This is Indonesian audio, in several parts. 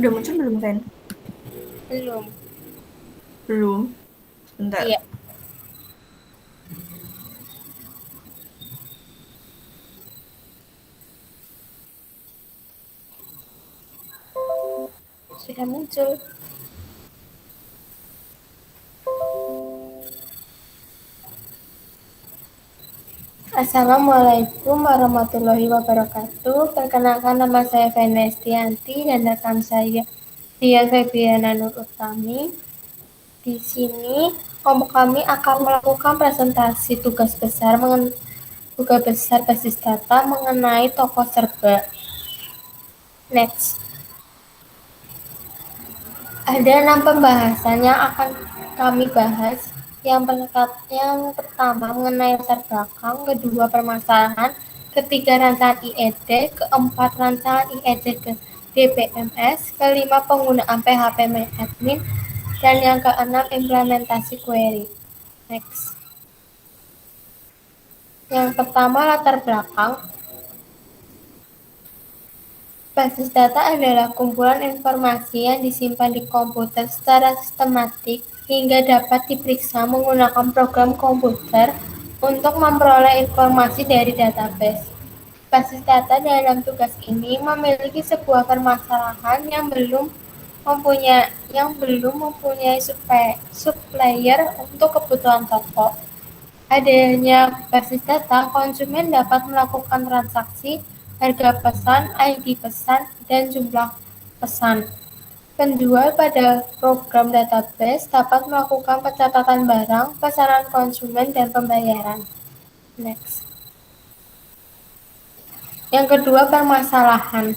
Udah muncul belum, Ren? Belum. Belum. Bentar. Iya. Sudah muncul. Assalamualaikum warahmatullahi wabarakatuh. Perkenalkan, nama saya Venestianti dan rekan saya Tia Febiana Nur Utami. Di sini kelompok kami akan melakukan presentasi tugas besar basis data mengenai toko serba. Next. Ada 6 pembahasan yang akan kami bahas. Yang pertama mengenai latar belakang, kedua permasalahan, ketiga rancangan IED, keempat rancangan IED ke DBMS, kelima penggunaan PHP MyAdmin, dan yang keenam implementasi query. Next. Yang pertama latar belakang. Basis data adalah kumpulan informasi yang disimpan di komputer secara sistematik hingga dapat diperiksa menggunakan program komputer untuk memperoleh informasi dari database. Basis data dalam tugas ini memiliki sebuah permasalahan yang belum mempunyai supplier untuk kebutuhan toko. Adanya basis data, konsumen dapat melakukan transaksi, harga pesan, ID pesan, dan jumlah pesan. Penjual pada program database dapat melakukan pencatatan barang, pesanan konsumen, dan pembayaran. Next. Yang kedua, permasalahan.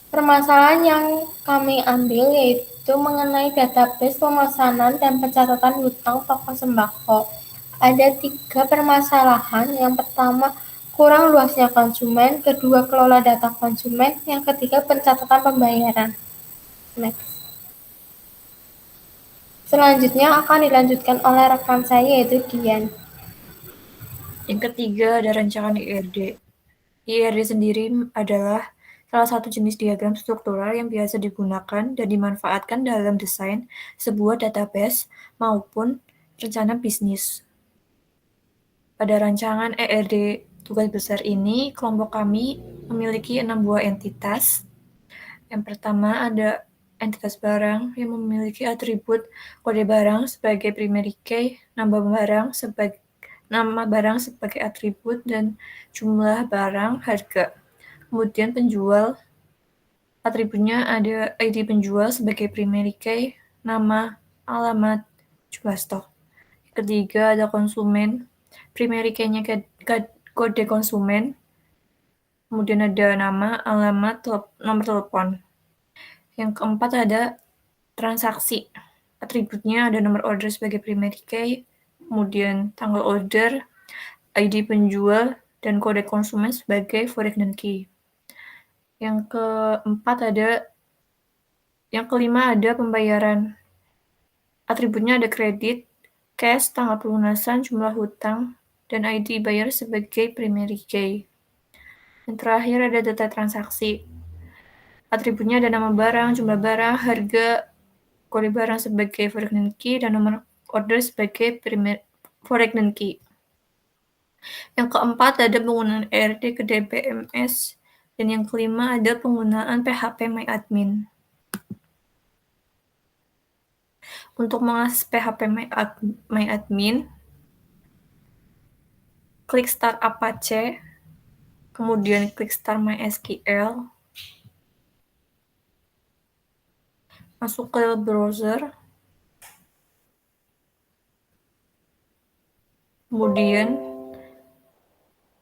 Permasalahan yang kami ambil yaitu mengenai database pemesanan dan pencatatan hutang toko sembako. Ada 3 permasalahan. Yang pertama, kurang luasnya konsumen, kedua, kelola data konsumen, yang ketiga, pencatatan pembayaran. Next. Selanjutnya akan dilanjutkan oleh rekan saya yaitu Dian. Yang ketiga ada rancangan IRD. IRD sendiri adalah salah satu jenis diagram struktural yang biasa digunakan dan dimanfaatkan dalam desain sebuah database maupun rencana bisnis. Pada rancangan ERD tugas besar ini, kelompok kami memiliki 6 buah entitas. Yang pertama ada entitas barang yang memiliki atribut kode barang sebagai primary key, nama barang sebagai atribut, dan jumlah barang, harga. Kemudian penjual, atributnya ada ID penjual sebagai primary key, nama, alamat, jumlah stok. Ketiga ada konsumen, primary key-nya kode konsumen, kemudian ada nama, alamat, nomor telepon. Yang keempat ada transaksi, atributnya ada nomor order sebagai primary key, kemudian tanggal order, ID penjual, dan kode konsumen sebagai foreign key. Yang kelima ada pembayaran. Atributnya ada kredit, cash, tanggal pelunasan, jumlah hutang, dan ID bayar sebagai primary key. Yang terakhir ada data transaksi. Atributnya ada nama barang, jumlah barang, harga, kode barang sebagai foreign key, dan nomor order sebagai foreign key. Yang keempat ada penggunaan ERD ke DBMS, dan yang kelima ada penggunaan PHP MyAdmin. Untuk mengakses PHP MyAdmin, klik Start Apache, kemudian klik Start MySQL, masuk ke browser, kemudian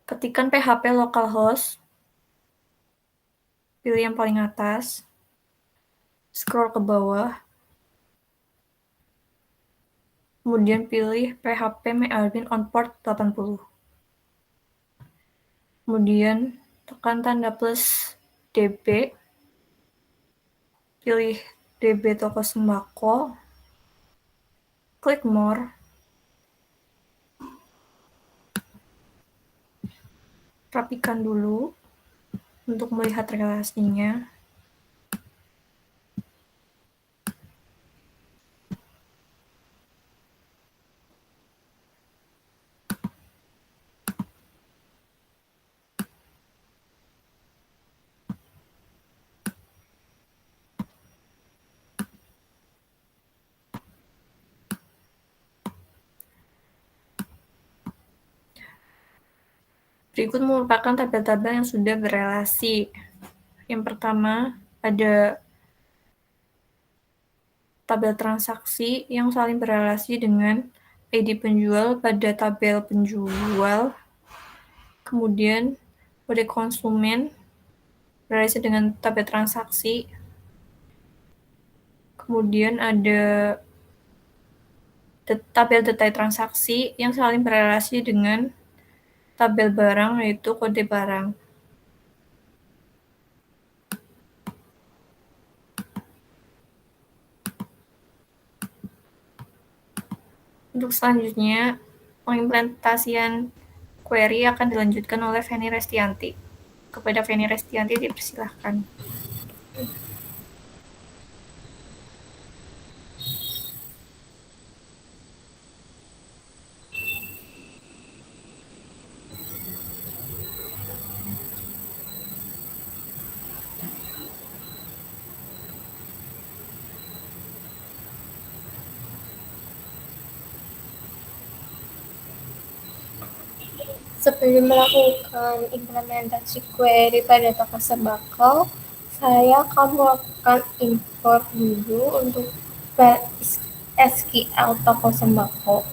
ketikkan PHP localhost, pilih yang paling atas, scroll ke bawah, kemudian pilih PHP MyAdmin on port 80. Kemudian tekan tanda plus DB, pilih DB toko sembako, klik more, rapikan dulu, Untuk melihat relasinya, berikut merupakan tabel-tabel yang sudah berelasi. Yang pertama, ada tabel transaksi yang saling berelasi dengan ID penjual pada tabel penjual. Kemudian, kode konsumen berelasi dengan tabel transaksi. Kemudian ada tabel detail transaksi yang saling berelasi dengan tabel barang, yaitu kode barang. Untuk selanjutnya, pengimplementasian query akan dilanjutkan oleh Feni Restianti. Kepada Feni Restianti dipersilahkan. Sebelum melakukan implementasi query pada toko sembako, saya akan melakukan import dulu untuk SQL toko sembako.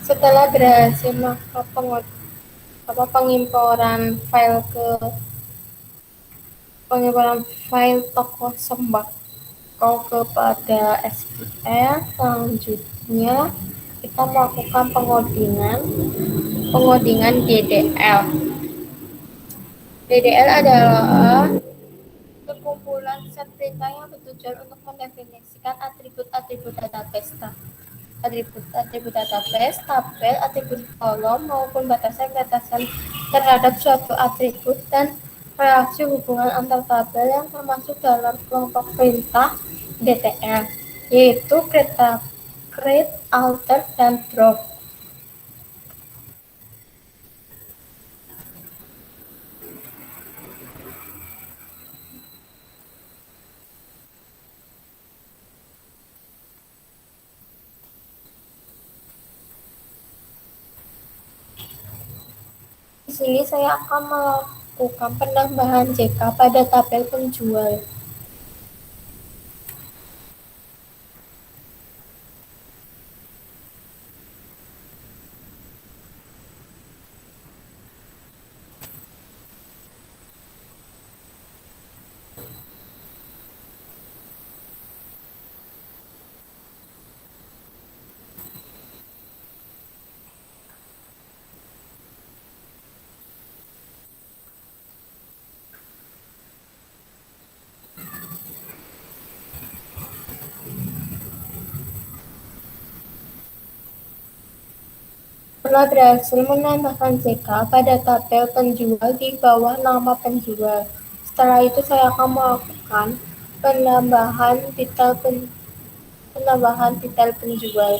Setelah berhasil melakukan pengimporan file toko sembako kepada SQL, selanjutnya kita melakukan pengodingan DDL. DDL adalah sekumpulan set perintah yang bertujuan untuk mendefinisikan atribut-atribut database, tabel, atribut kolom, maupun batasan-batasan terhadap suatu atribut dan relasi hubungan antar tabel yang termasuk dalam kelompok perintah DTL, yaitu create, alter, dan drop. Di sini saya akan melakukan penambahan JK pada tabel penjual. Setelah berhasil menambahkan JK pada tabel penjual di bawah nama penjual, setelah itu saya akan melakukan penambahan detail penjual.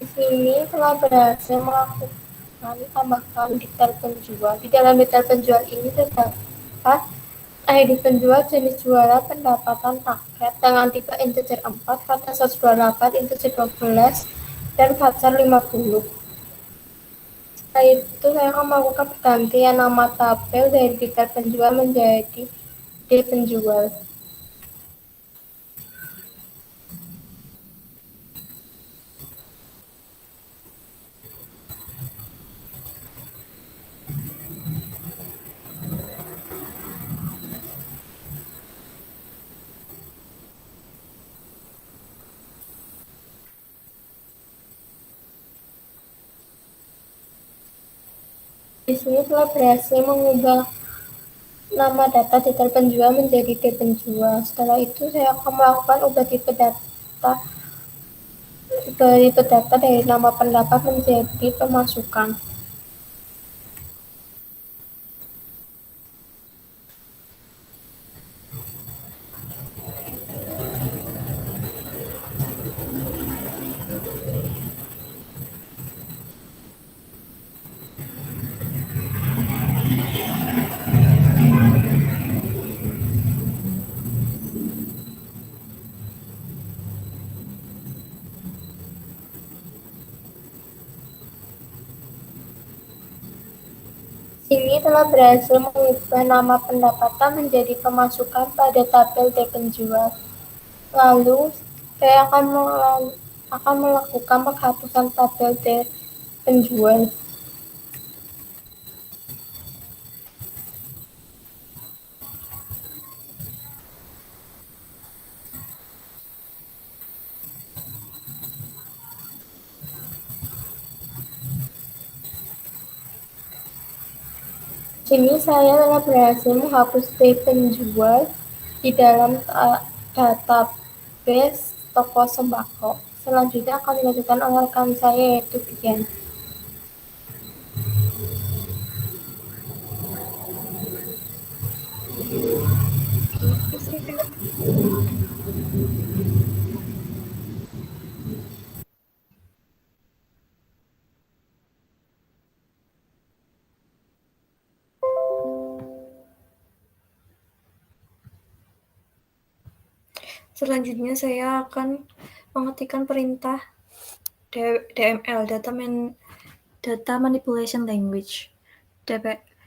Di sini telah berhasil melakukan tambahkan detail penjual. Di dalam detail penjual ini terdapat ID penjual, jenis jualan, pendapatan paket dengan tipe integer 4, kata 128, integer 12, dan voucher 50. Setelah itu saya akan melakukan pergantian nama tabel dari detail penjual menjadi D penjual. Di sini telah berhasil mengubah nama data detail penjual menjadi D penjual. Setelah itu saya akan melakukan ubah tipe data dari nama pendapat menjadi pemasukan. Sini telah berhasil mengubah nama pendapatan menjadi pemasukan pada tabel D penjual. Lalu, saya akan melakukan penghapusan tabel D penjual. Sini saya telah berhasil menghapus D penjual di dalam database toko sembako. Selanjutnya akan dilanjutkan oleh rekan saya yaitu Bian. Selanjutnya saya akan mengetikkan perintah DML, Data Manipulation Language.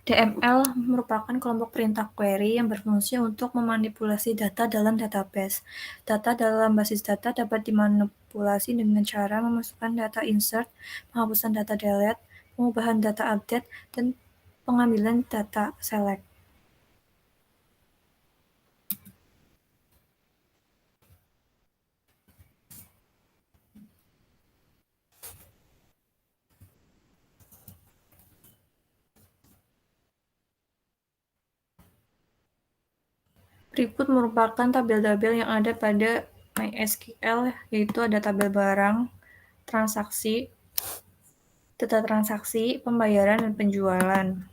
DML merupakan kelompok perintah query yang berfungsi untuk memanipulasi data dalam database. Data dalam basis data dapat dimanipulasi dengan cara memasukkan data insert, penghapusan data delete, pengubahan data update, dan pengambilan data select. Berikut merupakan tabel-tabel yang ada pada MySQL, yaitu ada tabel barang, transaksi, data transaksi, pembayaran, dan penjualan.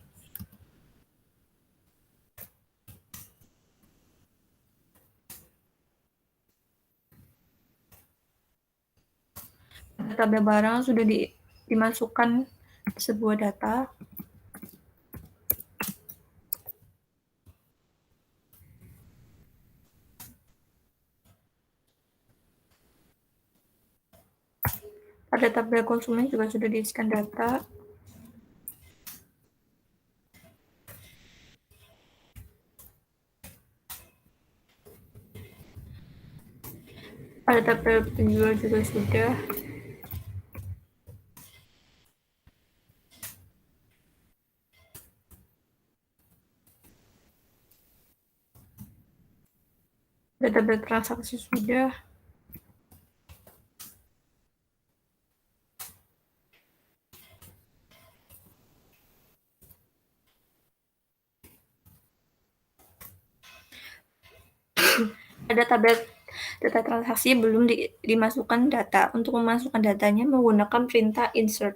Pada tabel barang sudah dimasukkan sebuah data. Pada tabel konsumen juga sudah diisikan data. Pada tabel penjual juga sudah. Pada tabel transaksi sudah. Pada tabel data transaksi belum dimasukkan data. Untuk memasukkan datanya menggunakan perintah insert.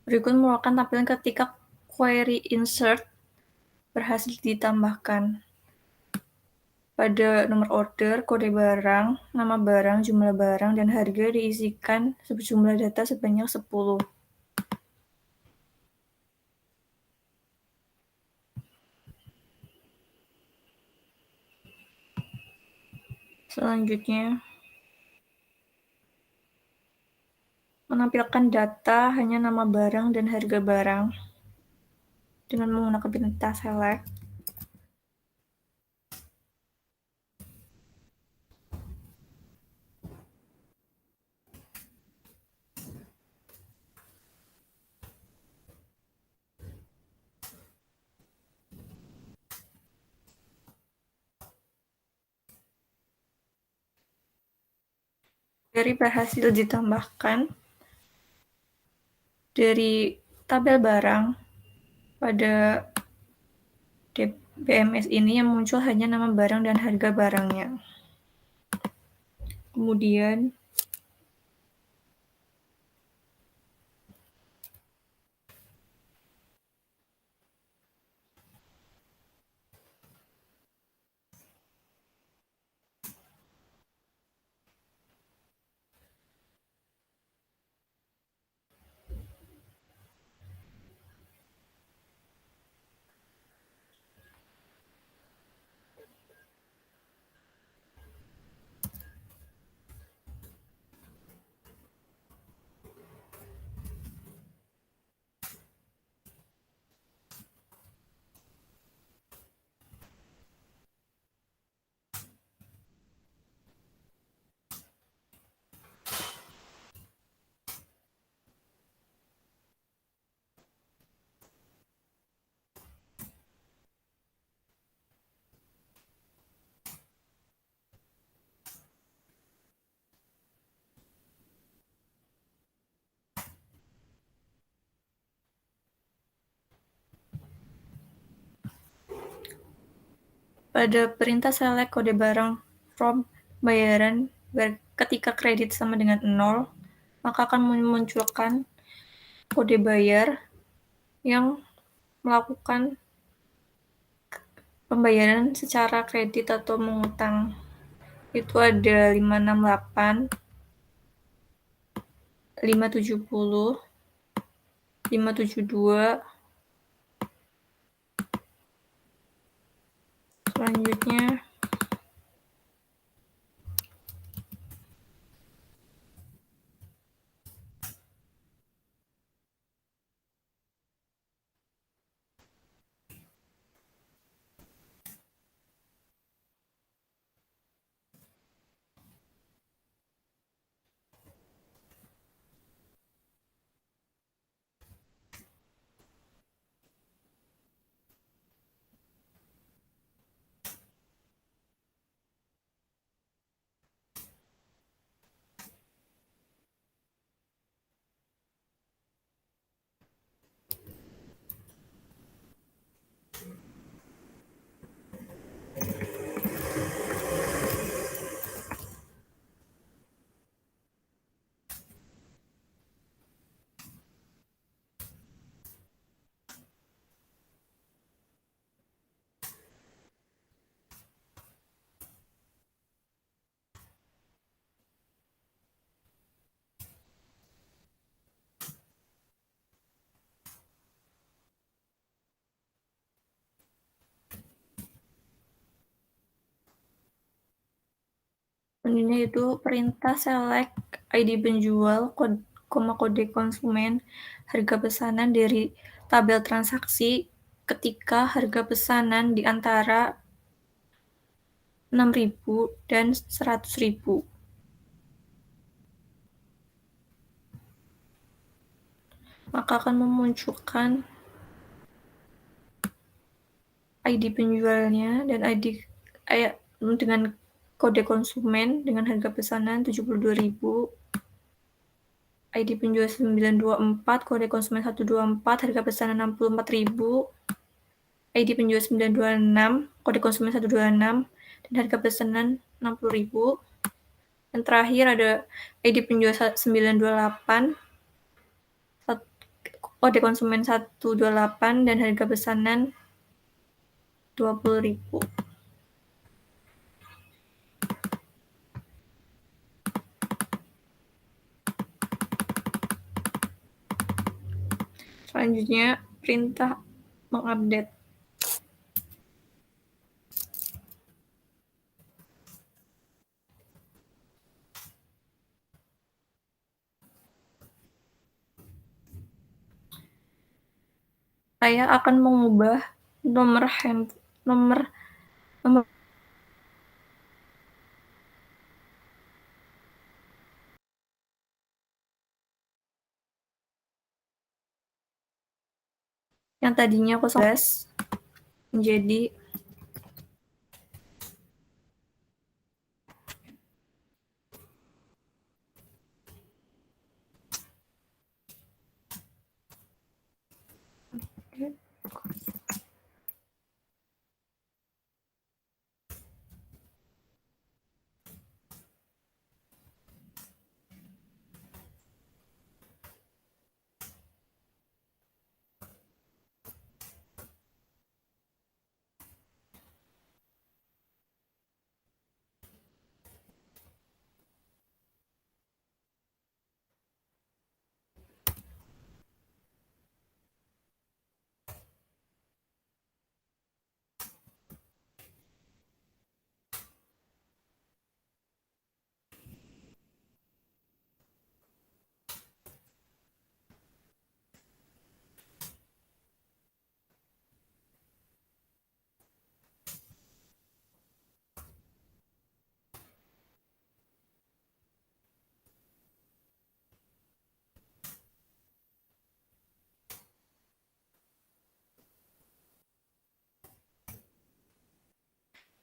Berikut merupakan tampilan ketika query insert berhasil ditambahkan. Pada nomor order, kode barang, nama barang, jumlah barang, dan harga diisikan sejumlah data sebanyak 10. Selanjutnya, menampilkan data hanya nama barang dan harga barang dengan menggunakan perintah select. Query berhasil ditambahkan dari tabel barang pada BMS ini yang muncul hanya nama barang dan harga barangnya. Kemudian pada perintah select kode barang from bayaran ketika kredit sama dengan 0, maka akan memunculkan kode bayar yang melakukan pembayaran secara kredit atau mengutang. Itu ada 568, 570, 572. Selanjutnya selanjutnya itu perintah select ID penjual, kode konsumen, harga pesanan dari tabel transaksi ketika harga pesanan di antara 6.000 dan 100.000. Maka akan memunculkan ID penjualnya dan ID dengan kode konsumen dengan harga pesanan 72.000, ID penjual 924, kode konsumen 124, harga pesanan 64.000, ID penjual 926, kode konsumen 126, dan harga pesanan 60.000. Dan terakhir ada ID penjual 928, OD konsumen 128 dan harga pesanan 20.000. Selanjutnya, perintah mengupdate. Saya akan mengubah nomor yang tadinya 011 menjadi 1.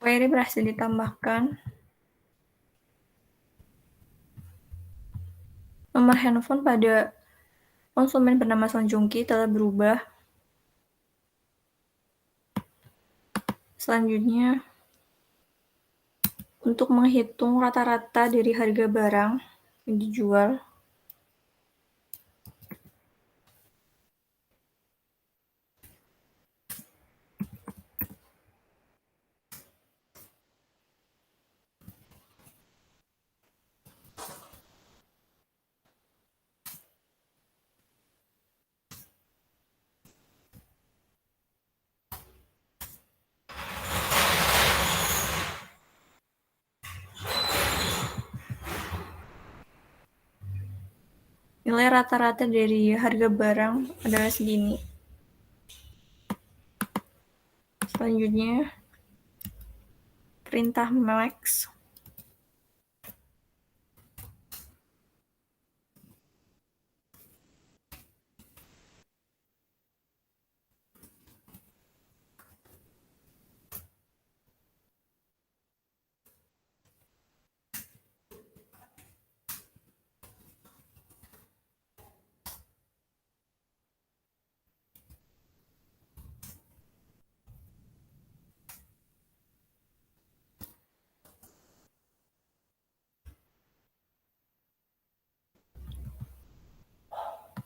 Query berhasil ditambahkan. Nomor handphone pada konsumen bernama Song Joong Ki telah berubah. Selanjutnya, untuk menghitung rata-rata dari harga barang yang dijual, nilai rata-rata dari harga barang adalah segini. Selanjutnya, perintah max.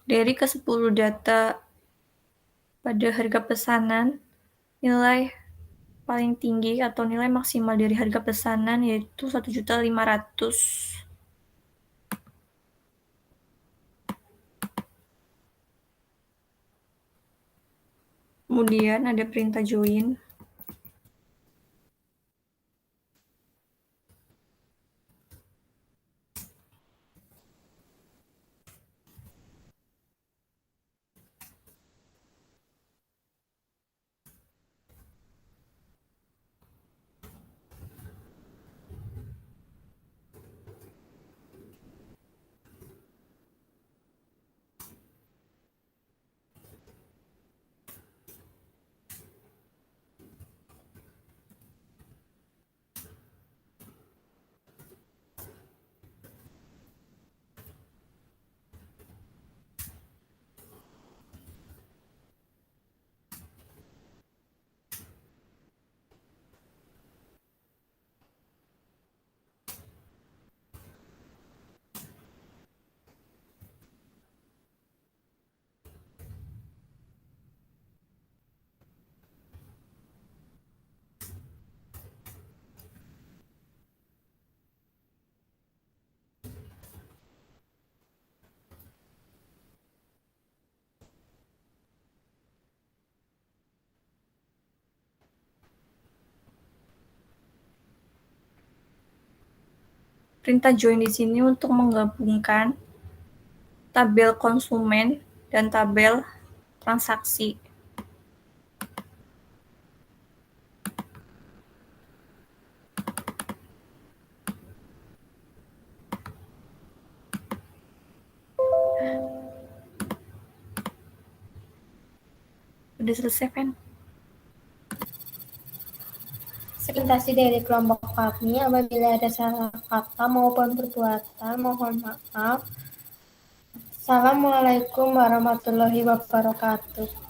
Dari ke-10 data pada harga pesanan, nilai paling tinggi atau nilai maksimal dari harga pesanan yaitu 1.500.000. Kemudian ada perintah join. perintah join di sini untuk menggabungkan tabel konsumen dan tabel transaksi. Udah selesai, Pen? Segmentasi dari kelompok kami, apabila ada salah kata maupun perbuatan, mohon maaf. Assalamualaikum warahmatullahi wabarakatuh.